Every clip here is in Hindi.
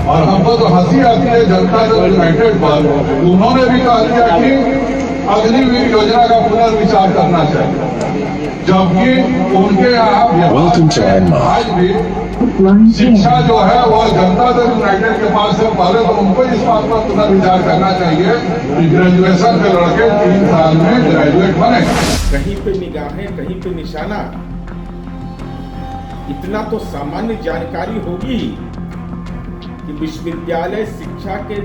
और हमको तो हंसी आती है जनता दल यूनाइटेड पर। उन्होंने भी कहा दिया कि अग्निवीर योजना का पुनर्विचार करना चाहिए, जबकि उनके यहाँ आज भी शिक्षा जो है वह जनता दल यूनाइटेड के पास है। पहले तो उनको इस बात पर पुनर्विचार करना चाहिए कि ग्रेजुएशन के लड़के 3 साल में ग्रेजुएट बने। कहीं पे निगाहें, कहीं पे निशाना, इतना तो सामान्य जानकारी होगी कि विश्वविद्यालय शिक्षा के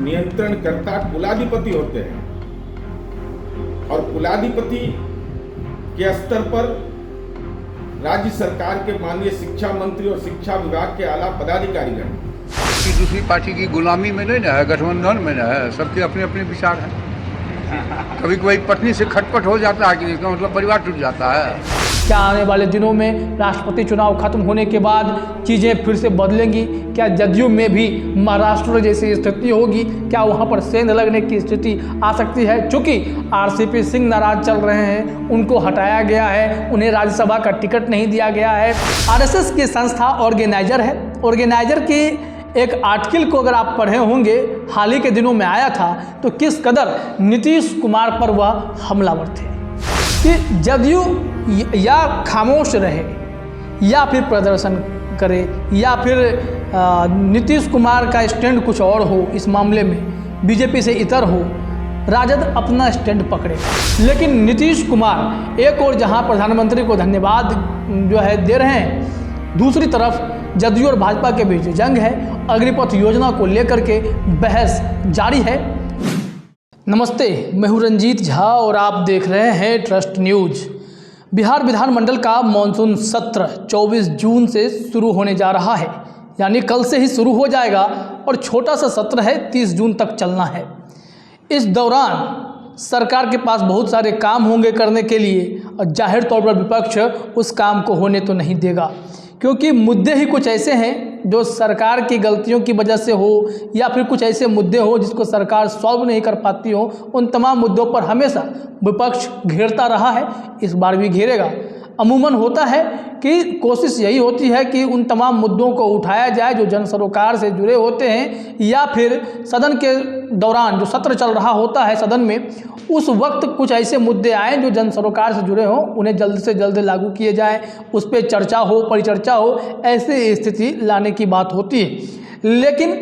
नियंत्रणकर्ता कुलाधिपति होते हैं और कुलाधिपति के स्तर पर राज्य सरकार के माननीय शिक्षा मंत्री और शिक्षा विभाग के आला पदाधिकारीगण। दूसरी पार्टी की गुलामी में नहीं ना है, गठबंधन में ना है, सबके अपने अपने विचार हैं। कभी कोई पत्नी से खटपट हो जाता है कि इसका मतलब परिवार टूट जाता है। क्या आने वाले दिनों में राष्ट्रपति चुनाव खत्म होने के बाद चीज़ें फिर से बदलेंगी? क्या जदयू में भी महाराष्ट्र जैसी स्थिति होगी? क्या वहां पर सेंध लगने की स्थिति आ सकती है? चूँकि आरसीपी सिंह नाराज चल रहे हैं, उनको हटाया गया है, उन्हें राज्यसभा का टिकट नहीं दिया गया है। आरएसएस की संस्था ऑर्गेनाइजर है। ऑर्गेनाइजर की एक आर्टिकल को अगर आप पढ़े होंगे, हाल ही के दिनों में आया था, तो किस कदर नीतीश कुमार पर वह हमलावर थे कि जदयू या खामोश रहे या फिर प्रदर्शन करे या फिर नीतीश कुमार का स्टैंड कुछ और हो, इस मामले में बीजेपी से इतर हो, राजद अपना स्टैंड पकड़े। लेकिन नीतीश कुमार एक और जहां प्रधानमंत्री को धन्यवाद जो है दे रहे हैं, दूसरी तरफ जदयू और भाजपा के बीच जंग है। अग्निपथ योजना को लेकर के बहस जारी है। नमस्ते, मैं हूं रंजीत झा और आप देख रहे हैं ट्रस्ट न्यूज। बिहार विधानमंडल का मानसून सत्र 24 जून से शुरू होने जा रहा है, यानी कल से ही शुरू हो जाएगा और छोटा सा सत्र है, 30 जून तक चलना है। इस दौरान सरकार के पास बहुत सारे काम होंगे करने के लिए और जाहिर तौर पर विपक्ष उस काम को होने तो नहीं देगा, क्योंकि मुद्दे ही कुछ ऐसे हैं जो सरकार की गलतियों की वजह से हो या फिर कुछ ऐसे मुद्दे हो जिसको सरकार सॉल्व नहीं कर पाती हो। उन तमाम मुद्दों पर हमेशा विपक्ष घेरता रहा है, इस बार भी घेरेगा। अमूमन होता है कि कोशिश यही होती है कि उन तमाम मुद्दों को उठाया जाए जो जन सरोकार से जुड़े होते हैं, या फिर सदन के दौरान जो सत्र चल रहा होता है सदन में, उस वक्त कुछ ऐसे मुद्दे आए जो जन सरोकार से जुड़े हों, उन्हें जल्द से जल्द लागू किए जाए, उस पर चर्चा हो, परिचर्चा हो, ऐसी स्थिति लाने की बात होती है। लेकिन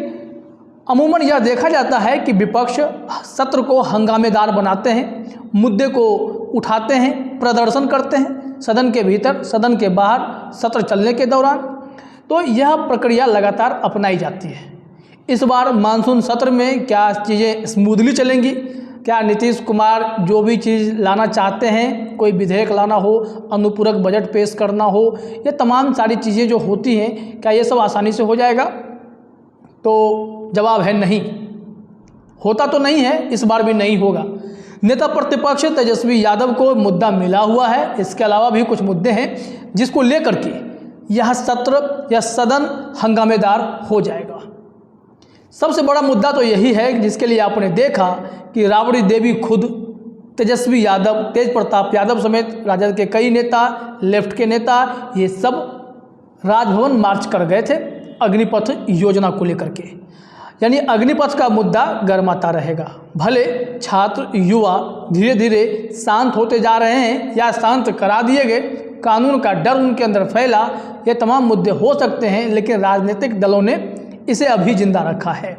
अमूमन यह देखा जाता है कि विपक्ष सत्र को हंगामेदार बनाते हैं, मुद्दे को उठाते हैं, प्रदर्शन करते हैं सदन के भीतर, सदन के बाहर, सत्र चलने के दौरान। तो यह प्रक्रिया लगातार अपनाई जाती है। इस बार मानसून सत्र में क्या चीज़ें स्मूथली चलेंगी? क्या नीतीश कुमार जो भी चीज़ लाना चाहते हैं, कोई विधेयक लाना हो, अनुपूरक बजट पेश करना हो, ये तमाम सारी चीज़ें जो होती हैं, क्या ये सब आसानी से हो जाएगा? तो जवाब है नहीं। होता तो नहीं है, इस बार भी नहीं होगा। नेता प्रतिपक्ष तेजस्वी यादव को मुद्दा मिला हुआ है। इसके अलावा भी कुछ मुद्दे हैं जिसको लेकर के यह सत्र या सदन हंगामेदार हो जाएगा। सबसे बड़ा मुद्दा तो यही है जिसके लिए आपने देखा कि राबड़ी देवी खुद, तेजस्वी यादव, तेज प्रताप यादव समेत राजद के कई नेता, लेफ्ट के नेता, ये सब राजभवन मार्च कर गए थे अग्निपथ योजना को लेकर के। यानी अग्निपथ का मुद्दा गर्माता रहेगा। भले छात्र युवा धीरे धीरे शांत होते जा रहे हैं या शांत करा दिए गए, कानून का डर उनके अंदर फैला, ये तमाम मुद्दे हो सकते हैं, लेकिन राजनीतिक दलों ने इसे अभी जिंदा रखा है।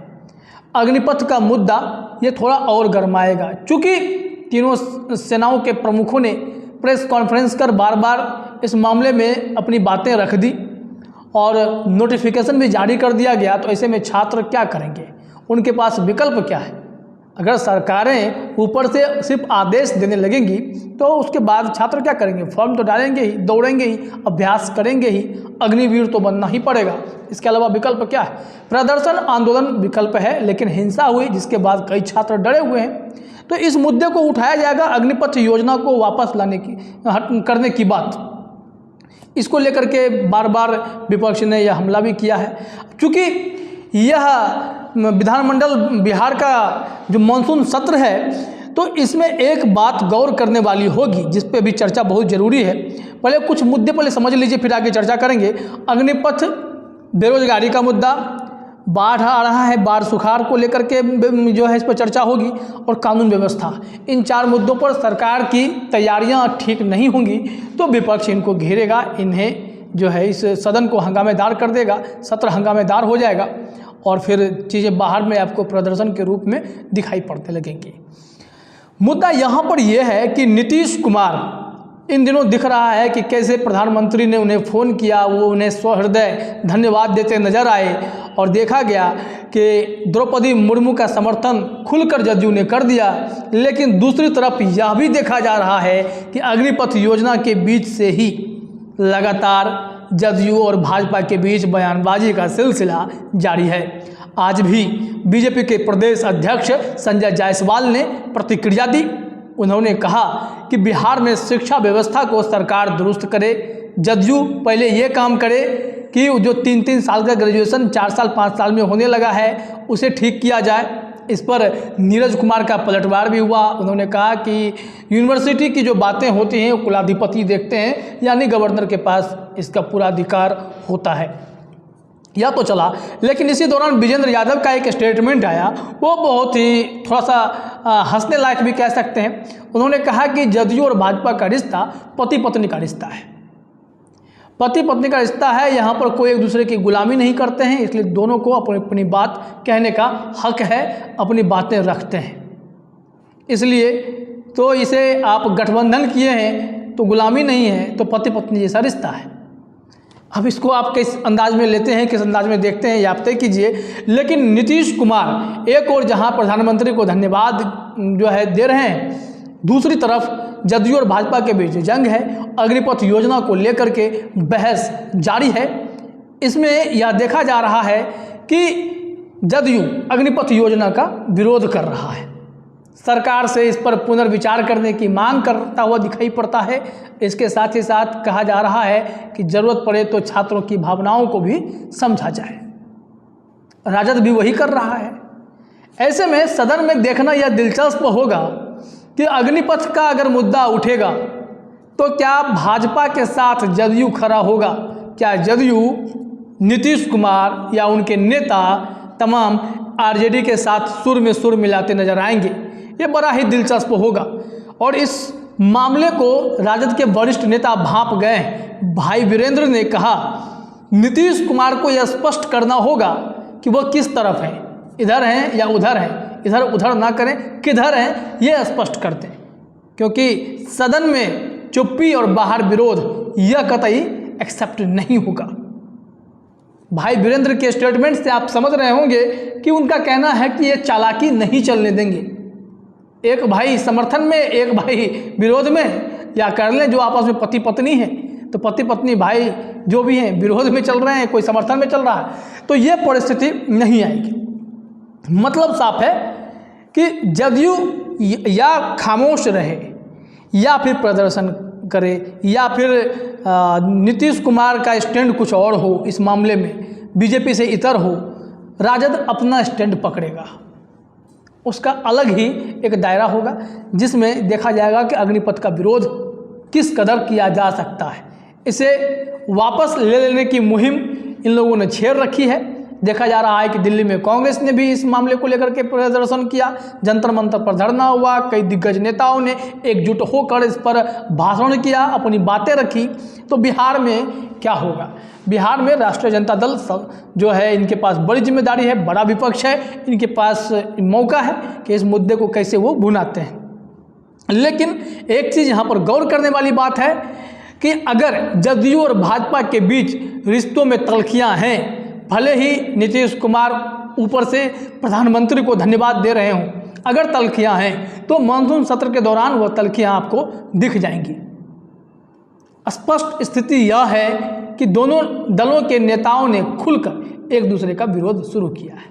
अग्निपथ का मुद्दा ये थोड़ा और गर्माएगा, चूँकि तीनों सेनाओं के प्रमुखों ने प्रेस कॉन्फ्रेंस कर बार बार इस मामले में अपनी बातें रख दी और नोटिफिकेशन भी जारी कर दिया गया। तो ऐसे में छात्र क्या करेंगे? उनके पास विकल्प क्या है? अगर सरकारें ऊपर से सिर्फ आदेश देने लगेंगी तो उसके बाद छात्र क्या करेंगे? फॉर्म तो डालेंगे ही, दौड़ेंगे ही, अभ्यास करेंगे ही, अग्निवीर तो बनना ही पड़ेगा। इसके अलावा विकल्प क्या है? प्रदर्शन, आंदोलन विकल्प है, लेकिन हिंसा हुई जिसके बाद कई छात्र डरे हुए हैं। तो इस मुद्दे को उठाया जाएगा, अग्निपथ योजना को वापस लाने की करने की बात। इसको लेकर के बार बार विपक्ष ने यह हमला भी किया है। चूँकि यह विधानमंडल बिहार का जो मानसून सत्र है, तो इसमें एक बात गौर करने वाली होगी जिस पे भी चर्चा बहुत ज़रूरी है। पहले कुछ मुद्दे पहले समझ लीजिए, फिर आगे चर्चा करेंगे। अग्निपथ, बेरोजगारी का मुद्दा, बाढ़ आ रहा है, बाढ़ सुखाड़ को लेकर के जो है इस पर चर्चा होगी, और कानून व्यवस्था, इन 4 मुद्दों पर सरकार की तैयारियां ठीक नहीं होंगी तो विपक्ष इनको घेरेगा, इन्हें जो है इस सदन को हंगामेदार कर देगा, सत्र हंगामेदार हो जाएगा और फिर चीज़ें बाहर में आपको प्रदर्शन के रूप में दिखाई पड़ने लगेंगी। मुद्दा यहाँ पर यह है कि नीतीश कुमार इन दिनों दिख रहा है कि कैसे प्रधानमंत्री ने उन्हें फ़ोन किया, वो उन्हें सहृदय धन्यवाद देते नजर आए और देखा गया कि द्रौपदी मुर्मू का समर्थन खुलकर जदयू ने कर दिया। लेकिन दूसरी तरफ यह भी देखा जा रहा है कि अग्निपथ योजना के बीच से ही लगातार जदयू और भाजपा के बीच बयानबाजी का सिलसिला जारी है। आज भी बीजेपी के प्रदेश अध्यक्ष संजय जायसवाल ने प्रतिक्रिया दी। उन्होंने कहा कि बिहार में शिक्षा व्यवस्था को सरकार दुरुस्त करे, जदयू पहले ये काम करे कि जो 3-3 साल का ग्रेजुएशन 4 साल 5 साल में होने लगा है उसे ठीक किया जाए। इस पर नीरज कुमार का पलटवार भी हुआ। उन्होंने कहा कि यूनिवर्सिटी की जो बातें होती हैं वो कुलाधिपति देखते हैं, यानी गवर्नर के पास इसका पूरा अधिकार होता है। या तो चला, लेकिन इसी दौरान विजेंद्र यादव का एक स्टेटमेंट आया, वो बहुत ही थोड़ा सा हंसने लायक भी कह सकते हैं। उन्होंने कहा कि जदयू और भाजपा का रिश्ता पति पत्नी का रिश्ता है, पति पत्नी का रिश्ता है, यहाँ पर कोई एक दूसरे की गुलामी नहीं करते हैं, इसलिए दोनों को अपनी अपनी बात कहने का हक है, अपनी बातें रखते हैं। इसलिए तो इसे आप गठबंधन किए हैं तो गुलामी नहीं है, तो पति पत्नी जैसा रिश्ता है। अब इसको आप किस अंदाज में लेते हैं, किस अंदाज में देखते हैं, ये आप तय कीजिए। लेकिन नीतीश कुमार एक और जहां प्रधानमंत्री को धन्यवाद जो है दे रहे हैं, दूसरी तरफ जदयू और भाजपा के बीच जंग है। अग्निपथ योजना को लेकर के बहस जारी है। इसमें यह देखा जा रहा है कि जदयू अग्निपथ योजना का विरोध कर रहा है, सरकार से इस पर पुनर्विचार करने की मांग करता हुआ दिखाई पड़ता है। इसके साथ ही साथ कहा जा रहा है कि जरूरत पड़े तो छात्रों की भावनाओं को भी समझा जाए। राजद भी वही कर रहा है। ऐसे में सदन में देखना यह दिलचस्प होगा कि अग्निपथ का अगर मुद्दा उठेगा तो क्या भाजपा के साथ जदयू खड़ा होगा, क्या जदयू नीतीश कुमार या उनके नेता तमाम आरजेडी के साथ सुर में सुर मिलाते नजर आएंगे। ये बड़ा ही दिलचस्प होगा। और इस मामले को राजद के वरिष्ठ नेता भांप गए। भाई वीरेंद्र ने कहा नीतीश कुमार को यह स्पष्ट करना होगा कि वह किस तरफ है, इधर हैं या उधर हैं, इधर उधर ना करें, किधर हैं ये स्पष्ट करते हैं, क्योंकि सदन में चुप्पी और बाहर विरोध यह कतई एक्सेप्ट नहीं होगा। भाई वीरेंद्र के स्टेटमेंट से आप समझ रहे होंगे कि उनका कहना है कि ये चालाकी नहीं चलने देंगे। एक भाई समर्थन में, एक भाई विरोध में, या कर लें जो आपस में पति पत्नी है, तो पति पत्नी भाई जो भी हैं विरोध में चल रहे हैं, कोई समर्थन में चल रहा है, तो ये परिस्थिति नहीं आएगी। मतलब साफ है कि जदयू या खामोश रहे या फिर प्रदर्शन करे या फिर नीतीश कुमार का स्टैंड कुछ और हो, इस मामले में बीजेपी से इतर हो, राजद अपना स्टैंड पकड़ेगा। उसका अलग ही एक दायरा होगा जिसमें देखा जाएगा कि अग्निपथ का विरोध किस कदर किया जा सकता है। इसे वापस ले लेने की मुहिम इन लोगों ने छेड़ रखी है। देखा जा रहा है कि दिल्ली में कांग्रेस ने भी इस मामले को लेकर के प्रदर्शन किया, जंतर मंतर पर धरना हुआ, कई दिग्गज नेताओं ने एकजुट होकर इस पर भाषण किया, अपनी बातें रखी। तो बिहार में क्या होगा? बिहार में राष्ट्रीय जनता दल जो है इनके पास बड़ी जिम्मेदारी है, बड़ा विपक्ष है, इनके पास मौका है कि इस मुद्दे को कैसे वो भुनाते हैं। लेकिन एक चीज़ यहाँ पर गौर करने वाली बात है कि अगर जदयू और भाजपा के बीच रिश्तों में तल्खियाँ हैं, भले ही नीतीश कुमार ऊपर से प्रधानमंत्री को धन्यवाद दे रहे हों, अगर तल्खियाँ हैं तो मानसून सत्र के दौरान वह तल्खियाँ आपको दिख जाएंगी। स्पष्ट स्थिति यह है कि दोनों दलों के नेताओं ने खुलकर एक दूसरे का विरोध शुरू किया है।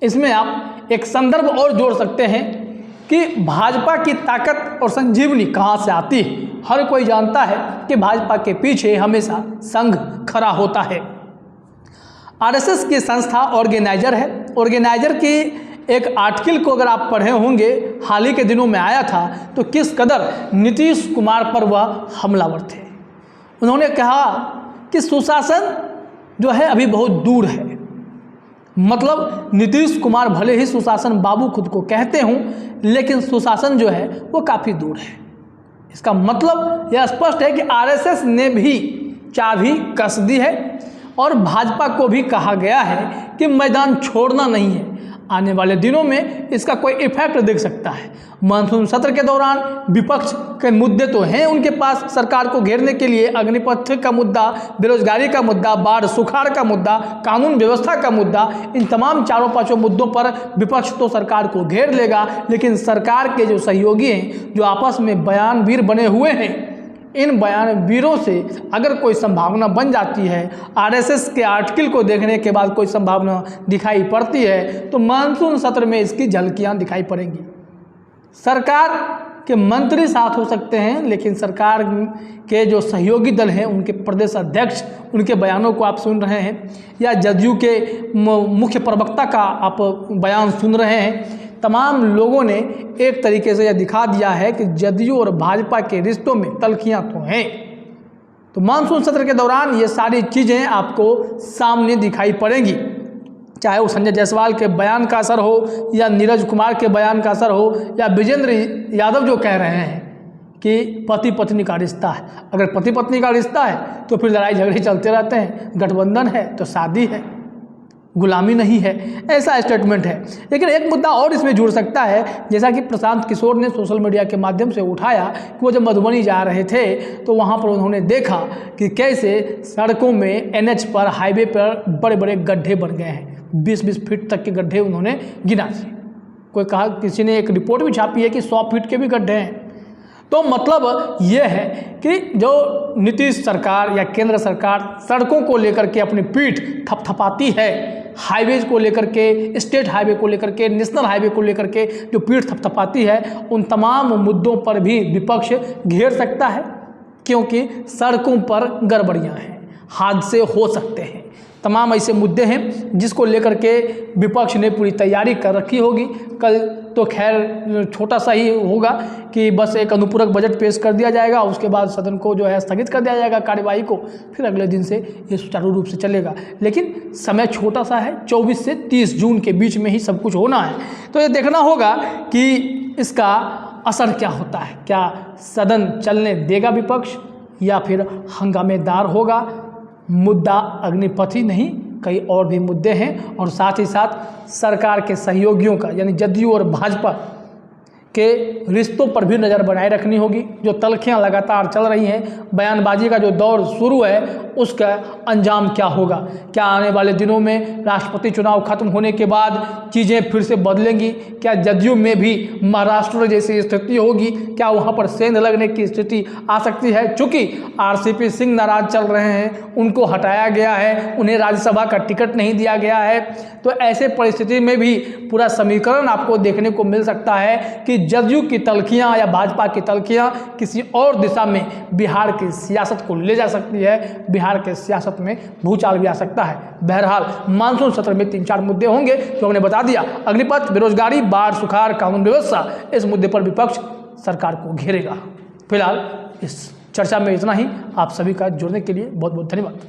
इसमें आप एक संदर्भ और जोड़ सकते हैं कि भाजपा की ताकत और संजीवनी कहाँ से आती है। हर कोई जानता है कि भाजपा के पीछे हमेशा संघ खड़ा होता है। आरएसएस की संस्था ऑर्गेनाइजर है। ऑर्गेनाइजर की एक आर्टिकल को अगर आप पढ़े होंगे, हाल ही के दिनों में आया था, तो किस कदर नीतीश कुमार पर वह हमलावर थे। उन्होंने कहा कि सुशासन जो है अभी बहुत दूर है, मतलब नीतीश कुमार भले ही सुशासन बाबू खुद को कहते हों, लेकिन सुशासन जो है वो काफ़ी दूर है। इसका मतलब यह स्पष्ट है कि आरएसएस ने भी चाबी कस दी है और भाजपा को भी कहा गया है कि मैदान छोड़ना नहीं है। आने वाले दिनों में इसका कोई इफेक्ट दिख सकता है। मानसून सत्र के दौरान विपक्ष के मुद्दे तो हैं उनके पास सरकार को घेरने के लिए, अग्निपथ का मुद्दा, बेरोजगारी का मुद्दा, बाढ़ सुखाड़ का मुद्दा, कानून व्यवस्था का मुद्दा, इन तमाम चारों पांचों मुद्दों पर विपक्ष तो सरकार को घेर लेगा, लेकिन सरकार के जो सहयोगी हैं, जो आपस में बयानवीर बने हुए हैं, इन बयानवीरों से अगर कोई संभावना बन जाती है, आरएसएस के आर्टिकल को देखने के बाद कोई संभावना दिखाई पड़ती है, तो मानसून सत्र में इसकी झलकियां दिखाई पड़ेंगी। सरकार के मंत्री साथ हो सकते हैं, लेकिन सरकार के जो सहयोगी दल हैं, उनके प्रदेश अध्यक्ष, उनके बयानों को आप सुन रहे हैं, या जदयू के मुख्य प्रवक्ता का आप बयान सुन रहे हैं, तमाम लोगों ने एक तरीके से यह दिखा दिया है कि जदयू और भाजपा के रिश्तों में तल्खियां तो हैं। तो मानसून सत्र के दौरान ये सारी चीज़ें आपको सामने दिखाई पड़ेंगी, चाहे वो संजय जायसवाल के बयान का असर हो, या नीरज कुमार के बयान का असर हो, या विजेंद्र यादव जो कह रहे हैं कि पति पत्नी का रिश्ता है। अगर पति पत्नी का रिश्ता है तो फिर लड़ाई झगड़े चलते रहते हैं, गठबंधन है तो शादी है, गुलामी नहीं है, ऐसा स्टेटमेंट है। लेकिन एक मुद्दा और इसमें जुड़ सकता है, जैसा कि प्रशांत किशोर ने सोशल मीडिया के माध्यम से उठाया कि वो जब मधुबनी जा रहे थे तो वहाँ पर उन्होंने देखा कि कैसे सड़कों में एनएच पर, हाईवे पर बड़े बड़े गड्ढे बन गए हैं। 20-20 फीट तक के गड्ढे उन्होंने गिना थे। कोई कहा, किसी ने एक रिपोर्ट भी छापी है कि 100 फीट के भी गड्ढे हैं। तो मतलब ये है कि जो नीतीश सरकार या केंद्र सरकार सड़कों को लेकर के अपनी पीठ थपथपाती है, हाईवेज को लेकर के, स्टेट हाईवे को लेकर के, नेशनल हाईवे को लेकर के जो पीठ थपथपाती है, उन तमाम मुद्दों पर भी विपक्ष घेर सकता है, क्योंकि सड़कों पर गड़बड़ियां हैं, हादसे हो सकते हैं। तमाम ऐसे मुद्दे हैं जिसको लेकर के विपक्ष ने पूरी तैयारी कर रखी होगी। कल तो खैर छोटा सा ही होगा कि बस एक अनुपूरक बजट पेश कर दिया जाएगा, उसके बाद सदन को जो है स्थगित कर दिया जाएगा कार्यवाही को, फिर अगले दिन से ये सुचारू रूप से चलेगा। लेकिन समय छोटा सा है, 24 से 30 जून के बीच में ही सब कुछ होना है। तो ये देखना होगा कि इसका असर क्या होता है। क्या सदन चलने देगा विपक्ष, या फिर हंगामेदार होगा। मुद्दा अग्निपथ ही नहीं, कई और भी मुद्दे हैं, और साथ ही साथ सरकार के सहयोगियों का यानी जदयू और भाजपा के रिश्तों पर भी नज़र बनाए रखनी होगी। जो तल्खियां लगातार चल रही हैं, बयानबाजी का जो दौर शुरू है, उसका अंजाम क्या होगा। क्या आने वाले दिनों में राष्ट्रपति चुनाव खत्म होने के बाद चीज़ें फिर से बदलेंगी? क्या जदयू में भी महाराष्ट्र जैसी स्थिति होगी? क्या वहाँ पर सेंध लगने की स्थिति आ सकती है? चूँकि आरसीपी सिंह नाराज चल रहे हैं, उनको हटाया गया है, उन्हें राज्यसभा का टिकट नहीं दिया गया है, तो ऐसे परिस्थिति में भी पूरा समीकरण आपको देखने को मिल सकता है कि जदयू की तल्खियां या भाजपा की तल्खियां किसी और दिशा में बिहार की सियासत को ले जा सकती है, बिहार के सियासत में भूचाल भी आ सकता है। बहरहाल मानसून सत्र में 3-4 मुद्दे होंगे जो हमने बता दिया। अग्निपथ, बेरोजगारी, बाढ़ सुखाड़, कानून व्यवस्था, इस मुद्दे पर विपक्ष सरकार को घेरेगा। फिलहाल इस चर्चा में इतना ही। आप सभी का जुड़ने के लिए बहुत बहुत धन्यवाद।